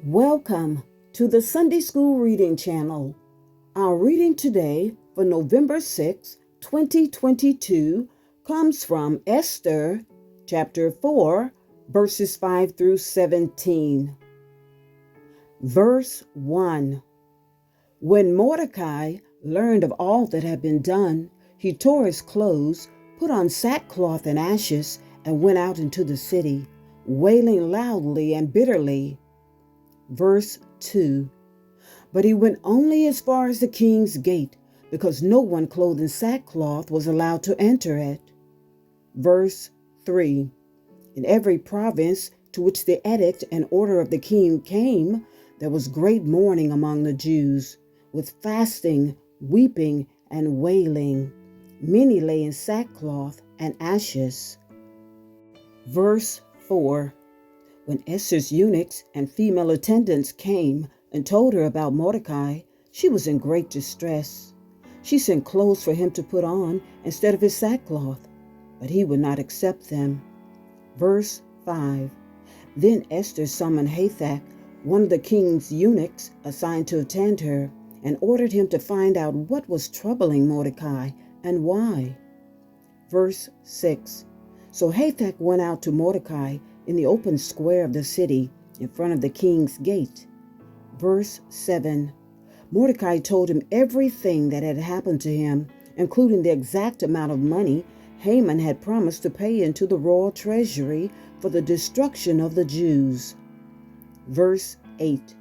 Welcome to the Sunday School Reading Channel. Our reading today for November 6, 2022 comes from Esther chapter 4, verses 5 through 17. Verse 1. When Mordecai learned of all that had been done, he tore his clothes, put on sackcloth and ashes, and went out into the city, wailing loudly and bitterly. Verse 2. But he went only as far as the king's gate, because no one clothed in sackcloth was allowed to enter it. Verse 3. In every province to which the edict and order of the king came, there was great mourning among the Jews, with fasting, weeping, and wailing. Many lay in sackcloth and ashes. Verse 4. When Esther's eunuchs and female attendants came and told her about Mordecai, she was in great distress. She sent clothes for him to put on instead of his sackcloth, but he would not accept them. Verse 5. Then Esther summoned Hathach, one of the king's eunuchs assigned to attend her, and ordered him to find out what was troubling Mordecai and why. Verse 6. So Hathach went out to Mordecai in the open square of the city, in front of the king's gate. Verse 7. Mordecai told him everything that had happened to him, including the exact amount of money Haman had promised to pay into the royal treasury for the destruction of the Jews. Verse 8.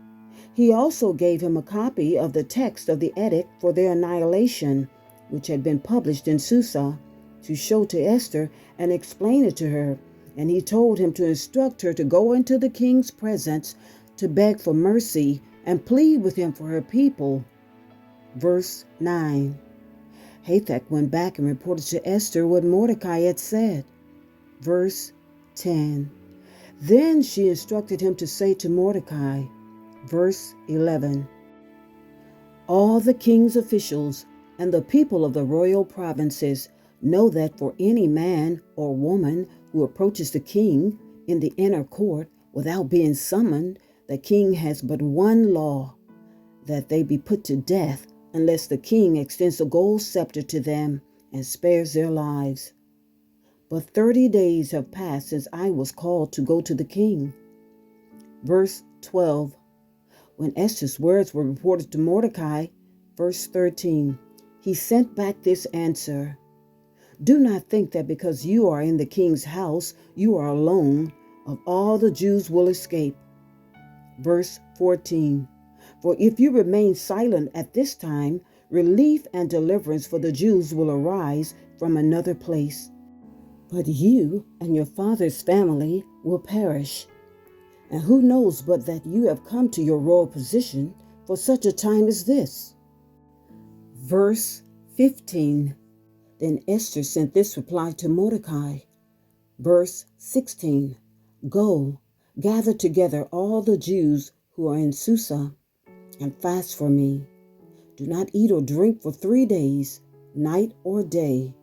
He also gave him a copy of the text of the edict for their annihilation, which had been published in Susa, to show to Esther and explain it to her. And he told him to instruct her to go into the king's presence to beg for mercy and plead with him for her people. Verse 9. Hathach went back and reported to Esther what Mordecai had said. Verse 10. Then she instructed him to say to Mordecai. Verse 11. All the king's officials and the people of the royal provinces know that for any man or woman who approaches the king in the inner court without being summoned, the king has but one law, that they be put to death unless the king extends a gold scepter to them and spares their lives. But 30 days have passed since I was called to go to the king. Verse 12. When Esther's words were reported to Mordecai, verse 13, he sent back this answer. Do not think that because you are in the king's house, you are alone. Of all the Jews will escape. Verse 14. For if you remain silent at this time, relief and deliverance for the Jews will arise from another place. But you and your father's family will perish. And who knows but that you have come to your royal position for such a time as this? Verse 15. Then Esther sent this reply to Mordecai. Verse 16. Go, gather together all the Jews who are in Susa, and fast for me. Do not eat or drink for 3 days, night or day.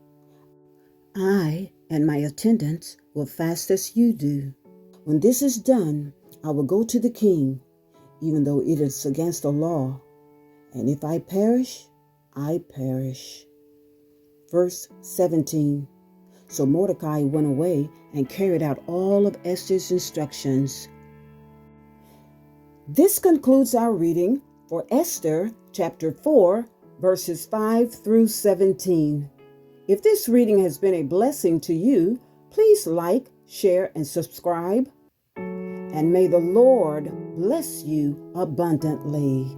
I and my attendants will fast as you do. When this is done, I will go to the king, even though it is against the law. And if I perish, I perish. Verse 17. So Mordecai went away and carried out all of Esther's instructions. This concludes our reading for Esther chapter 4, verses 5 through 17. If this reading has been a blessing to you, please like, share, and subscribe. And may the Lord bless you abundantly.